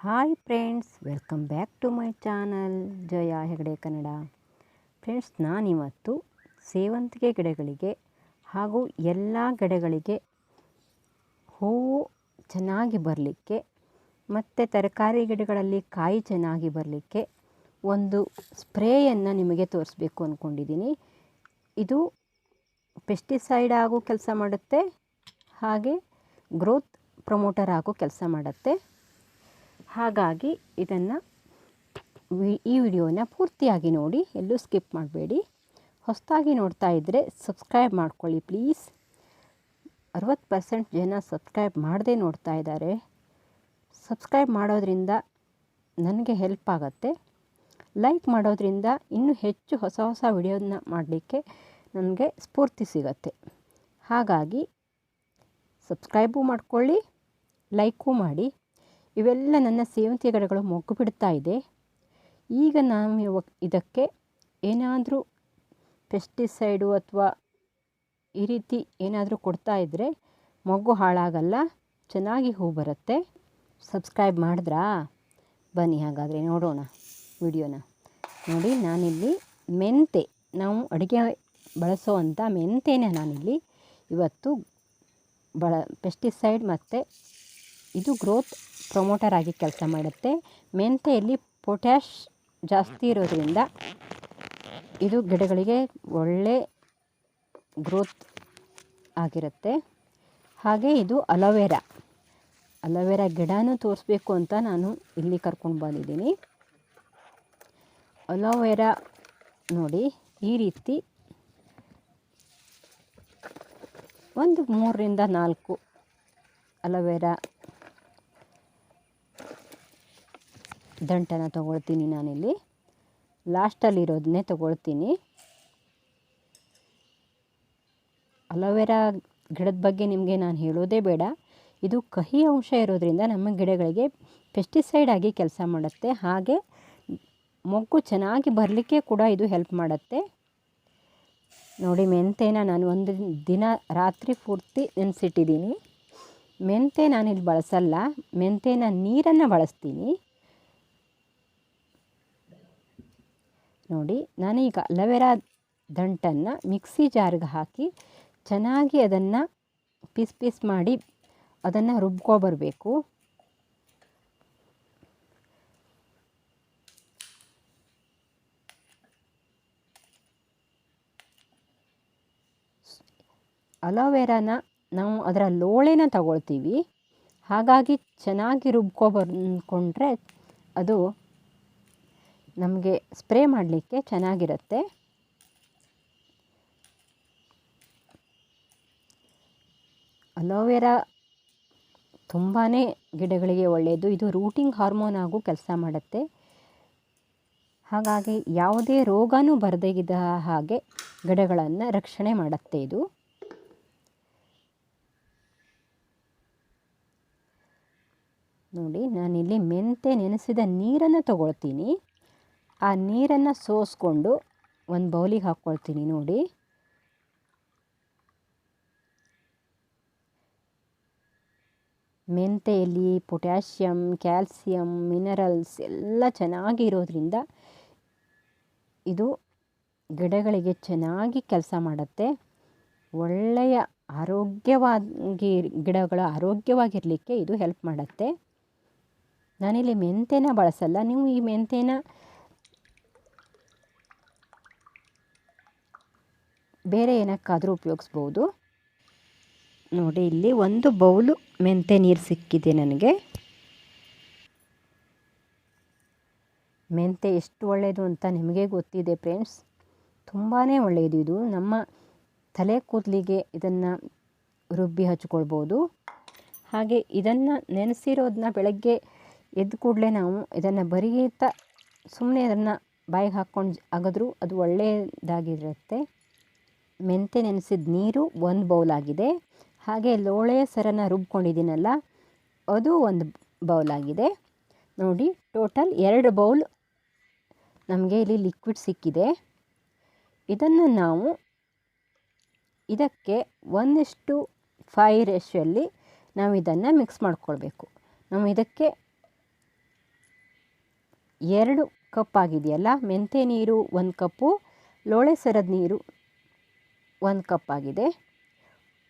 Hi friends, welcome back to my channel Jaya Hegde Kannada. Friends, ನಾನಿವತ್ತು ಸೇವಂತಿಗೆ ಗಿಡಗಳಿಗೆ ಹಾಗೂ ಎಲ್ಲ ಗಿಡಗಳಿಗೆ ಹೂವು ಚೆನ್ನಾಗಿ ಬರಲಿಕ್ಕೆ ಮತ್ತು ತರಕಾರಿ ಗಿಡಗಳಲ್ಲಿ ಕಾಯಿ ಚೆನ್ನಾಗಿ ಬರಲಿಕ್ಕೆ ಒಂದು ಸ್ಪ್ರೇಯನ್ನು ನಿಮಗೆ ತೋರಿಸ್ಬೇಕು ಅಂದ್ಕೊಂಡಿದ್ದೀನಿ. ಇದು ಪೆಸ್ಟಿಸೈಡ್ ಆಗೋ ಕೆಲಸ ಮಾಡುತ್ತೆ, ಹಾಗೆ ಗ್ರೋತ್ ಪ್ರಮೋಟರ್ ಆಗೋ ಕೆಲಸ ಮಾಡುತ್ತೆ. ಹಾಗಾಗಿ ಇದನ್ನು ಈ ವಿಡಿಯೋನ ಪೂರ್ತಿಯಾಗಿ ನೋಡಿ, ಎಲ್ಲೂ ಸ್ಕಿಪ್ ಮಾಡಬೇಡಿ. ಹೊಸದಾಗಿ ನೋಡ್ತಾ ಇದ್ದರೆ ಸಬ್ಸ್ಕ್ರೈಬ್ ಮಾಡ್ಕೊಳ್ಳಿ ಪ್ಲೀಸ್. 60% ಜನ ಸಬ್ಸ್ಕ್ರೈಬ್ ಮಾಡದೇ ನೋಡ್ತಾ ಇದ್ದಾರೆ. ಸಬ್ಸ್ಕ್ರೈಬ್ ಮಾಡೋದ್ರಿಂದ ನನಗೆ ಹೆಲ್ಪ್ ಆಗುತ್ತೆ. ಲೈಕ್ ಮಾಡೋದ್ರಿಂದ ಇನ್ನೂ ಹೆಚ್ಚು ಹೊಸ ಹೊಸ ವಿಡಿಯೋನ ಮಾಡಲಿಕ್ಕೆ ನನಗೆ ಸ್ಫೂರ್ತಿ ಸಿಗುತ್ತೆ. ಹಾಗಾಗಿ ಸಬ್ಸ್ಕ್ರೈಬು ಮಾಡ್ಕೊಳ್ಳಿ, ಲೈಕು ಮಾಡಿ. ಇವೆಲ್ಲ ನನ್ನ ಸೇವಂತಿಗೆ ಗಿಡಗಳು ಮೊಗ್ಗು ಬಿಡ್ತಾ ಇದೆ. ಈಗ ನಾವು ಇದಕ್ಕೆ ಏನಾದರೂ ಪೆಸ್ಟಿಸೈಡು ಅಥವಾ ಈ ರೀತಿ ಏನಾದರೂ ಕೊಡ್ತಾ ಇದ್ದರೆ ಮೊಗ್ಗು ಹಾಳಾಗಲ್ಲ, ಚೆನ್ನಾಗಿ ಹೂ ಬರುತ್ತೆ. ಸಬ್ಸ್ಕ್ರೈಬ್ ಮಾಡಿದ್ರಾ? ಬನ್ನಿ ಹಾಗಾದರೆ ನೋಡೋಣ ವಿಡಿಯೋನ. ನೋಡಿ, ನಾನಿಲ್ಲಿ ಮೆಂತೆ, ನಾವು ಅಡುಗೆ ಬಳಸೋವಂಥ ಮೆಂತೆನ ನಾನಿಲ್ಲಿ ಇವತ್ತು ಪೆಸ್ಟಿಸೈಡ್ ಮತ್ತು ಇದು ಗ್ರೋತ್ ಪ್ರಮೋಟರ್ ಆಗಿ ಕೆಲಸ ಮಾಡುತ್ತೆ. ಮೆಂತೆಯಲ್ಲಿ ಪೊಟ್ಯಾಷ್ ಜಾಸ್ತಿ ಇರೋದ್ರಿಂದ ಇದು ಗಿಡಗಳಿಗೆ ಒಳ್ಳೆ ಗ್ರೋತ್ ಆಗಿರುತ್ತೆ. ಹಾಗೆ ಇದು ಅಲೋವೆರಾ ಗಿಡನೂ ತೋರಿಸ್ಬೇಕು ಅಂತ ನಾನು ಇಲ್ಲಿ ಕರ್ಕೊಂಡು ಬಂದಿದ್ದೀನಿ. ಅಲೋವೆರಾ ನೋಡಿ, ಈ ರೀತಿ ಒಂದು 3ರಿಂದ 4 ಅಲೋವೆರಾ ದಂಟನ್ನು ತಗೊಳ್ತೀನಿ. ನಾನಿಲ್ಲಿ ಲಾಸ್ಟಲ್ಲಿರೋದನ್ನೇ ತಗೊಳ್ತೀನಿ. ಅಲೋವೆರಾ ಗಿಡದ ಬಗ್ಗೆ ನಿಮಗೆ ನಾನು ಹೇಳೋದೇ ಬೇಡ. ಇದು ಕಹಿ ಅಂಶ ಇರೋದ್ರಿಂದ ನಮ್ಮ ಗಿಡಗಳಿಗೆ ಪೆಸ್ಟಿಸೈಡ್ ಆಗಿ ಕೆಲಸ ಮಾಡುತ್ತೆ. ಹಾಗೆ ಮೊಗ್ಗು ಚೆನ್ನಾಗಿ ಬರಲಿಕ್ಕೆ ಕೂಡ ಇದು ಹೆಲ್ಪ್ ಮಾಡುತ್ತೆ. ನೋಡಿ, ಮೆಂತೆನ ನಾನು ಒಂದು ದಿನ ರಾತ್ರಿ ಪೂರ್ತಿ ನೆನೆಸಿಟ್ಟಿದ್ದೀನಿ. ಮೆಂತೆ ನಾನಿಲ್ಲಿ ಬಳಸಲ್ಲ, ಮೆಂತೆನ ನೀರನ್ನು ಬಳಸ್ತೀನಿ. ನೋಡಿ, ನಾನೀಗ ಅಲೋವೆರಾ ದಂಟನ್ನು ಮಿಕ್ಸಿ ಜಾರ್ಗೆ ಹಾಕಿ ಚೆನ್ನಾಗಿ ಅದನ್ನು ಪೀಸ್ ಮಾಡಿ ಅದನ್ನು ರುಬ್ಕೊಬರಬೇಕು. ಅಲೋವೆರಾನ ನಾವು ಅದರ ಲೋಳೆನ ತಗೊಳ್ತೀವಿ. ಹಾಗಾಗಿ ಚೆನ್ನಾಗಿ ರುಬ್ಕೊಂಡ್ರೆ ಅದು ನಮಗೆ ಸ್ಪ್ರೇ ಮಾಡಲಿಕ್ಕೆ ಚೆನ್ನಾಗಿರುತ್ತೆ. ಅಲೋವೆರಾ ತುಂಬಾ ಗಿಡಗಳಿಗೆ ಒಳ್ಳೆಯದು. ಇದು ರೂಟಿಂಗ್ ಹಾರ್ಮೋನ್ ಆಗೂ ಕೆಲಸ ಮಾಡುತ್ತೆ. ಹಾಗಾಗಿ ಯಾವುದೇ ರೋಗನೂ ಬರದಿದ್ದ ಹಾಗೆ ಗಿಡಗಳನ್ನು ರಕ್ಷಣೆ ಮಾಡುತ್ತೆ ಇದು. ನೋಡಿ, ನಾನಿಲ್ಲಿ ಮೆಂತೆ ನೆನೆಸಿದ ನೀರನ್ನು ತಗೊಳ್ತೀನಿ. ಆ ನೀರನ್ನು ಸೋಸ್ಕೊಂಡು ಒಂದು ಬೌಲಿಗೆ ಹಾಕ್ಕೊಳ್ತೀನಿ. ನೋಡಿ, ಮೆಂತೆಯಲ್ಲಿ ಪೊಟ್ಯಾಷಿಯಮ್, ಕ್ಯಾಲ್ಸಿಯಂ, ಮಿನರಲ್ಸ್ ಎಲ್ಲ ಚೆನ್ನಾಗಿ ಇರೋದ್ರಿಂದ ಇದು ಗಿಡಗಳಿಗೆ ಚೆನ್ನಾಗಿ ಕೆಲಸ ಮಾಡುತ್ತೆ. ಒಳ್ಳೆಯ ಗಿಡಗಳು ಆರೋಗ್ಯವಾಗಿರಲಿಕ್ಕೆ ಇದು ಹೆಲ್ಪ್ ಮಾಡುತ್ತೆ. ನಾನಿಲ್ಲಿ ಮೆಂತೆನ ಬಳಸಲ್ಲ. ನೀವು ಈ ಮೆಂತೆನ ಬೇರೆ ಏನಕ್ಕಾದರೂ ಉಪಯೋಗಿಸ್ಬೋದು. ನೋಡಿ, ಇಲ್ಲಿ 1 ಬೌಲು ಮೆಂತೆ ನೀರು ಸಿಕ್ಕಿದೆ ನನಗೆ. ಮೆಂತೆ ಎಷ್ಟು ಒಳ್ಳೆಯದು ಅಂತ ನಿಮಗೆ ಗೊತ್ತಿದೆ ಫ್ರೆಂಡ್ಸ್. ತುಂಬಾ ಒಳ್ಳೆಯದು ಇದು. ನಮ್ಮ ತಲೆ ಕೂದಲಿಗೆ ಇದನ್ನು ರುಬ್ಬಿ ಹಚ್ಕೊಳ್ಬೋದು. ಹಾಗೆ ಇದನ್ನು ನೆನೆಸಿರೋದನ್ನ ಬೆಳಗ್ಗೆ ಎದ್ದ ಕೂಡಲೇ ನಾವು ಇದನ್ನು ಬರೀತಾ ಸುಮ್ಮನೆ ಅದನ್ನು ಬಾಯಿಗೆ ಹಾಕ್ಕೊಂಡು ಅಗದ್ರೂ ಅದು ಒಳ್ಳೆಯದಾಗಿರುತ್ತೆ. ಮೆಂತೆ ನೆನೆಸಿದ ನೀರು 1 ಬೌಲಾಗಿದೆ. ಹಾಗೆ ಲೋಳೆ ಸರನ ರುಬ್ಕೊಂಡಿದ್ದೀನಲ್ಲ, ಅದು 1 ಬೌಲಾಗಿದೆ. ನೋಡಿ, ಟೋಟಲ್ 2 ಬೌಲ್ ನಮಗೆ ಇಲ್ಲಿ ಲಿಕ್ವಿಡ್ ಸಿಕ್ಕಿದೆ. ಇದನ್ನು ನಾವು ಇದಕ್ಕೆ 1:5 ರೇಷಿಯೋಲ್ಲಿ ನಾವು ಇದನ್ನು ಮಿಕ್ಸ್ ಮಾಡ್ಕೊಳ್ಬೇಕು. ನಾವು ಇದಕ್ಕೆ 2 ಕಪ್ ಆಗಿದೆಯಲ್ಲ, ಮೆಂತ್ಯ ನೀರು 1 ಕಪ್ಪು, ಲೋಳೆ ಸರದ ನೀರು 1 ಕಪ್ ಆಗಿದೆ.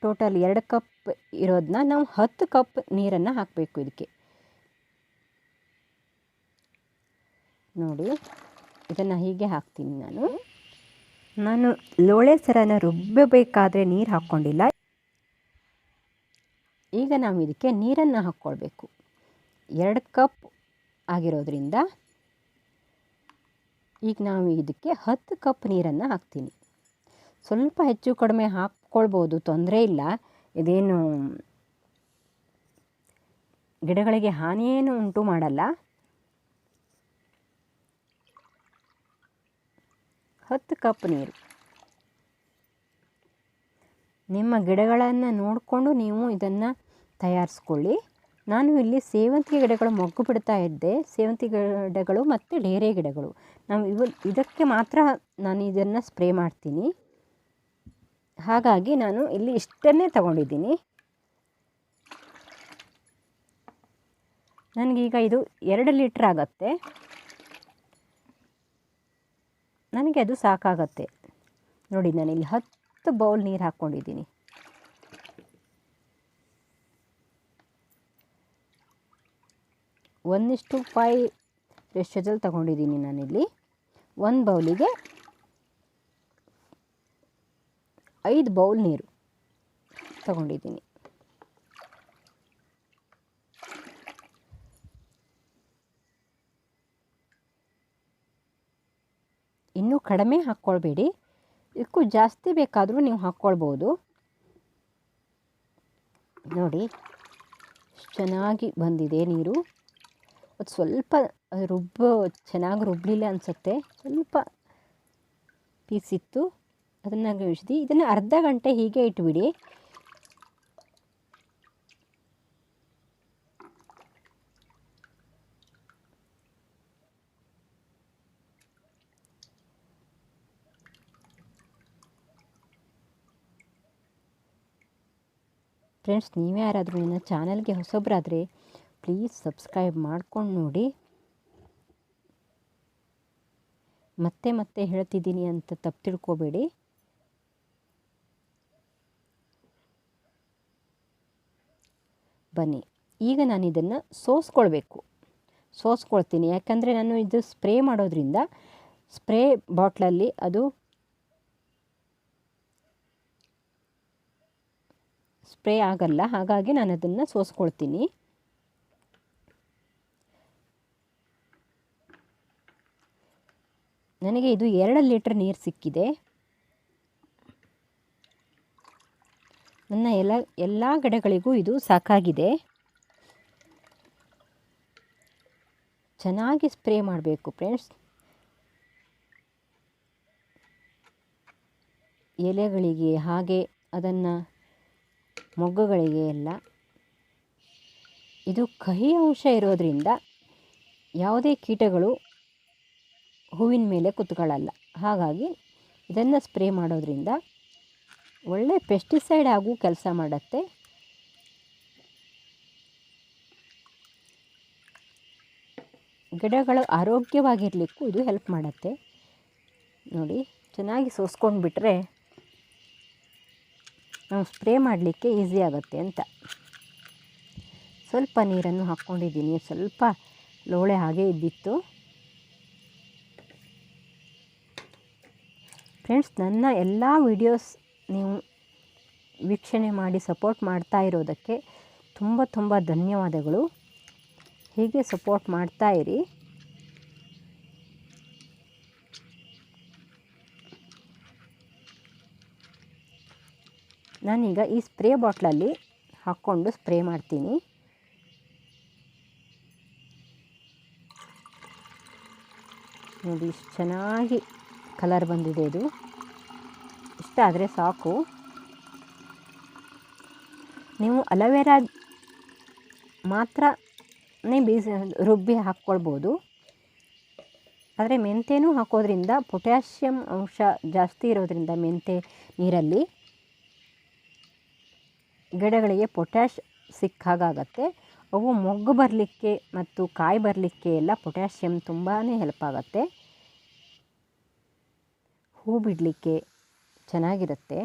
ಟೋಟಲ್ 2 ಕಪ್ ಇರೋದನ್ನ ನಾವು 10 ಕಪ್ ನೀರನ್ನು ಹಾಕಬೇಕು ಇದಕ್ಕೆ. ನೋಡಿ, ಇದನ್ನು ಹೀಗೆ ಹಾಕ್ತೀನಿ ನಾನು ಲೋಳೆ ಸರನ ರುಬ್ಬಬೇಕಾದ್ರೆ ನೀರು ಹಾಕ್ಕೊಂಡಿಲ್ಲ. ಈಗ ನಾವು ಇದಕ್ಕೆ ನೀರನ್ನು ಹಾಕ್ಕೊಳ್ಬೇಕು. 2 ಕಪ್ ಆಗಿರೋದ್ರಿಂದ ಈಗ ನಾವು ಇದಕ್ಕೆ 10 ಕಪ್ ನೀರನ್ನು ಹಾಕ್ತೀನಿ. ಸ್ವಲ್ಪ ಹೆಚ್ಚು ಕಡಿಮೆ ಹಾಕ್ಕೊಳ್ಬೋದು, ತೊಂದರೆ ಇಲ್ಲ. ಇದೇನು ಗಿಡಗಳಿಗೆ ಹಾನಿಯೇನು ಉಂಟು ಮಾಡಲ್ಲ. 10 ಕಪ್ ನೀರು. ನಿಮ್ಮ ಗಿಡಗಳನ್ನು ನೋಡಿಕೊಂಡು ನೀವು ಇದನ್ನು ತಯಾರಿಸ್ಕೊಳ್ಳಿ. ನಾನು ಇಲ್ಲಿ ಸೇವಂತಿಗೆ ಗಿಡಗಳು ಮೊಗ್ಗು ಬಿಡ್ತಾ ಇದ್ದೆ, ಸೇವಂತಿಗೆ ಗಿಡಗಳು ಮತ್ತು ಡೇರೆ ಗಿಡಗಳು. ಇದಕ್ಕೆ ಮಾತ್ರ ನಾನು ಇದನ್ನು ಸ್ಪ್ರೇ ಮಾಡ್ತೀನಿ. ಹಾಗಾಗಿ ನಾನು ಇಲ್ಲಿ ಇಷ್ಟನ್ನೇ ತಗೊಂಡಿದ್ದೀನಿ. ನನಗೀಗ ಇದು 2 ಲೀಟ್ರ್ ಆಗುತ್ತೆ. ನನಗೆ ಅದು ಸಾಕಾಗತ್ತೆ. ನೋಡಿ, ನಾನಿಲ್ಲಿ 10 ಬೌಲ್ ನೀರು ಹಾಕ್ಕೊಂಡಿದ್ದೀನಿ. ಒಂದು 1:5 ರೇಷಿಯೋದಲ್ಲಿ ತಗೊಂಡಿದ್ದೀನಿ ನಾನಿಲ್ಲಿ. 1 ಬೌಲಿಗೆ 5 ಬೌಲ್ ನೀರು ತಗೊಂಡಿದ್ದೀನಿ. ಇನ್ನೂ ಕಡಿಮೆ ಹಾಕ್ಕೊಳ್ಬೇಡಿ, ಇದಕ್ಕೂ ಜಾಸ್ತಿ ಬೇಕಾದರೂ ನೀವು ಹಾಕ್ಕೊಳ್ಬೋದು. ನೋಡಿ, ಚೆನ್ನಾಗಿ ಬಂದಿದೆ ನೀರು. ಅದು ಸ್ವಲ್ಪ ಚೆನ್ನಾಗಿ ರುಬ್ಬಲಿಲ್ಲ ಅನಿಸುತ್ತೆ, ಸ್ವಲ್ಪ ಪೀಸಿತ್ತು, ಅದನ್ನು ಇಳಿಸಿದೆ. ಇದನ್ನು ಅರ್ಧ ಗಂಟೆ ಹೀಗೆ ಇಟ್ಬಿಡಿ. ಫ್ರೆಂಡ್ಸ್, ನೀವೇ ಯಾರಾದರೂ ನನ್ನ ಚಾನಲ್ಗೆ ಹೊಸಬ್ರಾದರೆ ಪ್ಲೀಸ್ ಸಬ್ಸ್ಕ್ರೈಬ್ ಮಾಡ್ಕೊಂಡು ನೋಡಿ. ಮತ್ತೆ ಮತ್ತೆ ಹೇಳ್ತಿದ್ದೀನಿ ಅಂತ ತಪ್ಪು ತಿಳ್ಕೊಬೇಡಿ. ಬನ್ನಿ, ಈಗ ನಾನು ಇದನ್ನು ಸೋಸ್ಕೊಳ್ತೀನಿ. ಯಾಕಂದರೆ ನಾನು ಇದು ಸ್ಪ್ರೇ ಮಾಡೋದ್ರಿಂದ ಸ್ಪ್ರೇ ಬಾಟ್ಲಲ್ಲಿ ಅದು ಸ್ಪ್ರೇ ಆಗಲ್ಲ. ಹಾಗಾಗಿ ನಾನು ಅದನ್ನು ಸೋಸ್ಕೊಳ್ತೀನಿ. ನನಗೆ ಇದು 2 ಲೀಟ್ರ್ ನೀರು ಸಿಕ್ಕಿದೆ. ನನ್ನ ಎಲ್ಲ ಗಿಡಗಳಿಗೂ ಇದು ಸಾಕಾಗಿದೆ. ಚೆನ್ನಾಗಿ ಸ್ಪ್ರೇ ಮಾಡಬೇಕು ಫ್ರೆಂಡ್ಸ್. ಎಲೆಗಳಿಗೆ ಹಾಗೆ ಅದನ್ನು ಮೊಗ್ಗುಗಳಿಗೆ ಎಲ್ಲ. ಇದು ಕಹಿ ಅಂಶ ಇರೋದರಿಂದ ಯಾವುದೇ ಕೀಟಗಳು ಹೂವಿನ ಮೇಲೆ ಕುತ್ಕೊಳ್ಳಲ್ಲ. ಹಾಗಾಗಿ ಇದನ್ನು ಸ್ಪ್ರೇ ಮಾಡೋದ್ರಿಂದ ಒಳ್ಳೆ ಪೆಸ್ಟಿಸೈಡ್ ಆಗೂ ಕೆಲಸ ಮಾಡುತ್ತೆ. ಗಿಡಗಳು ಆರೋಗ್ಯವಾಗಿರಲಿಕ್ಕೂ ಇದು ಹೆಲ್ಪ್ ಮಾಡುತ್ತೆ. ನೋಡಿ, ಚೆನ್ನಾಗಿ ಸೋಸ್ಕೊಂಡು ಬಿಟ್ಟರೆ ನಾವು ಸ್ಪ್ರೇ ಮಾಡಲಿಕ್ಕೆ ಈಸಿ ಆಗುತ್ತೆ ಅಂತ. ಸ್ವಲ್ಪ ನೀರನ್ನು ಹಾಕ್ಕೊಂಡಿದ್ದೀನಿ, ಸ್ವಲ್ಪ ಲೋಳೆ ಹಾಗೆ ಇದ್ದಿತ್ತು. ಫ್ರೆಂಡ್ಸ್, ನನ್ನ ಎಲ್ಲ ವಿಡಿಯೋಸ್ ನೀವು ವೀಕ್ಷಣೆ ಮಾಡಿ ಸಪೋರ್ಟ್ ಮಾಡ್ತಾ ಇರೋದಕ್ಕೆ ತುಂಬ ತುಂಬ ಧನ್ಯವಾದಗಳು. ಹೀಗೆ ಸಪೋರ್ಟ್ ಮಾಡ್ತಾ ಇರಿ. ನಾನೀಗ ಈ ಸ್ಪ್ರೇ ಬಾಟ್ಲಲ್ಲಿ ಹಾಕ್ಕೊಂಡು ಸ್ಪ್ರೇ ಮಾಡ್ತೀನಿ. ನೋಡಿ, ಇಷ್ಟು ಚೆನ್ನಾಗಿ ಕಲರ್ ಬಂದಿದೆ. ಇದು ಇಷ್ಟ ಆದರೆ ಸಾಕು. ನೀವು ಅಲೋವೆರಾ ಮಾತ್ರನೇ ರುಬ್ಬಿ ಹಾಕ್ಕೊಳ್ಬೋದು. ಆದರೆ ಮೆಂತ್ಯನೂ ಹಾಕೋದ್ರಿಂದ ಪೊಟ್ಯಾಷಿಯಂ ಅಂಶ ಜಾಸ್ತಿ ಇರೋದ್ರಿಂದ ಮೆಂತ್ಯ ನೀರಲ್ಲಿ ಗಿಡಗಳಿಗೆ ಪೊಟ್ಯಾಷ್ ಸಿಕ್ಕಾಗತ್ತೆ. ಅವು ಮೊಗ್ಗು ಬರಲಿಕ್ಕೆ ಮತ್ತು ಕಾಯಿ ಬರಲಿಕ್ಕೆ ಎಲ್ಲ ಪೊಟ್ಯಾಷಿಯಮ್ ತುಂಬಾ ಹೆಲ್ಪ್ ಆಗುತ್ತೆ. ಹೂ ಬಿಡಲಿಕ್ಕೆ ಚೆನ್ನಾಗಿರುತ್ತೆ.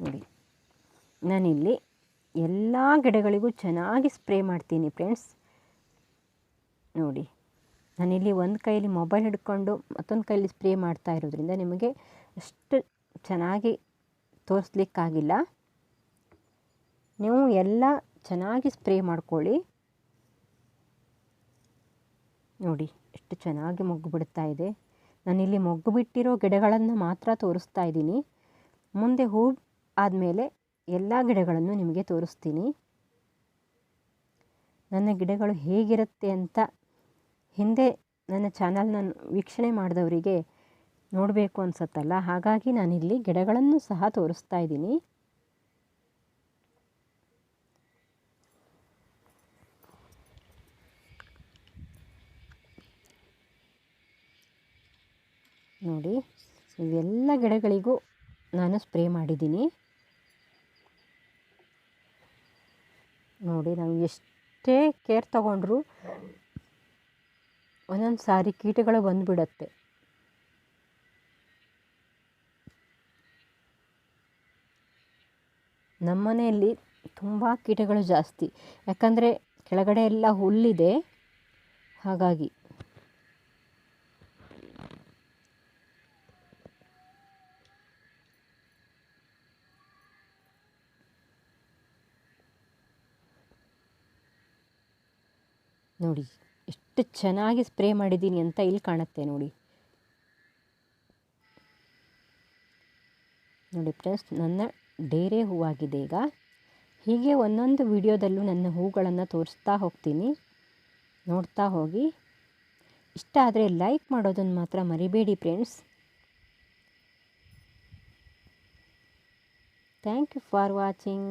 ನೋಡಿ, ನಾನಿಲ್ಲಿ ಎಲ್ಲ ಗಿಡಗಳಿಗೂ ಚೆನ್ನಾಗಿ ಸ್ಪ್ರೇ ಮಾಡ್ತೀನಿ ಫ್ರೆಂಡ್ಸ್. ನೋಡಿ, ನಾನಿಲ್ಲಿ ಒಂದು ಕೈಯಲ್ಲಿ ಮೊಬೈಲ್ ಹಿಡ್ಕೊಂಡು ಮತ್ತೊಂದು ಕೈಯಲ್ಲಿ ಸ್ಪ್ರೇ ಮಾಡ್ತಾ ಇರೋದ್ರಿಂದ ನಿಮಗೆ ಅಷ್ಟು ಚೆನ್ನಾಗಿ ತೋರಿಸ್ಲಿಕ್ಕಾಗಿಲ್ಲ. ನೀವು ಎಲ್ಲ ಚೆನ್ನಾಗಿ ಸ್ಪ್ರೇ ಮಾಡ್ಕೊಳ್ಳಿ. ನೋಡಿ ಎಷ್ಟು ಚೆನ್ನಾಗಿ ಮೊಗ್ಗು ಬಿಡ್ತಾ ಇದೆ. ನಾನಿಲ್ಲಿ ಮೊಗ್ಗು ಬಿಟ್ಟಿರೋ ಗಿಡಗಳನ್ನು ಮಾತ್ರ ತೋರಿಸ್ತಾ ಇದ್ದೀನಿ. ಮುಂದೆ ಹೂ ಆದಮೇಲೆ ಎಲ್ಲ ಗಿಡಗಳನ್ನು ನಿಮಗೆ ತೋರಿಸ್ತೀನಿ. ನನ್ನ ಗಿಡಗಳು ಹೇಗಿರುತ್ತೆ ಅಂತ ಹಿಂದೆ ನನ್ನ ಚಾನಲ್ನ ವೀಕ್ಷಣೆ ಮಾಡಿದವರಿಗೆ ನೋಡಬೇಕು ಅನಿಸುತ್ತಲ್ಲ, ಹಾಗಾಗಿ ನಾನಿಲ್ಲಿ ಗಿಡಗಳನ್ನು ಸಹ ತೋರಿಸ್ತಾ ಇದ್ದೀನಿ. ನೋಡಿ, ಇವೆಲ್ಲ ಗಿಡಗಳಿಗೂ ನಾನು ಸ್ಪ್ರೇ ಮಾಡಿದ್ದೀನಿ. ನೋಡಿ, ನಾವು ಎಷ್ಟೇ ಕೇರ್ ತಗೊಂಡ್ರೂ ಒಂದೊಂದು ಸಾರಿ ಕೀಟಗಳು ಬಂದುಬಿಡತ್ತೆ. ನಮ್ಮನೆಯಲ್ಲಿ ತುಂಬ ಕೀಟಗಳು ಜಾಸ್ತಿ, ಯಾಕಂದರೆ ಕೆಳಗಡೆ ಎಲ್ಲ ಹುಲ್ಲಿದೆ. ಹಾಗಾಗಿ ನೋಡಿ ಎಷ್ಟು ಚೆನ್ನಾಗಿ ಸ್ಪ್ರೇ ಮಾಡಿದ್ದೀನಿ ಅಂತ ಇಲ್ಲಿ ಕಾಣುತ್ತೆ. ನೋಡಿ ನೋಡಿ ಫ್ರೆಂಡ್ಸ್, ನನ್ನ ಡೇರೆ ಹೂವಾಗಿದೆ ಈಗ. ಹೀಗೆ ಒಂದೊಂದು ವಿಡಿಯೋದಲ್ಲೂ ನನ್ನ ಹೂಗಳನ್ನು ತೋರಿಸ್ತಾ ಹೋಗ್ತೀನಿ, ನೋಡ್ತಾ ಹೋಗಿ. ಇಷ್ಟ ಆದರೆ ಲೈಕ್ ಮಾಡೋದನ್ನು ಮಾತ್ರ ಮರಿಬೇಡಿ friends. Thank you for watching.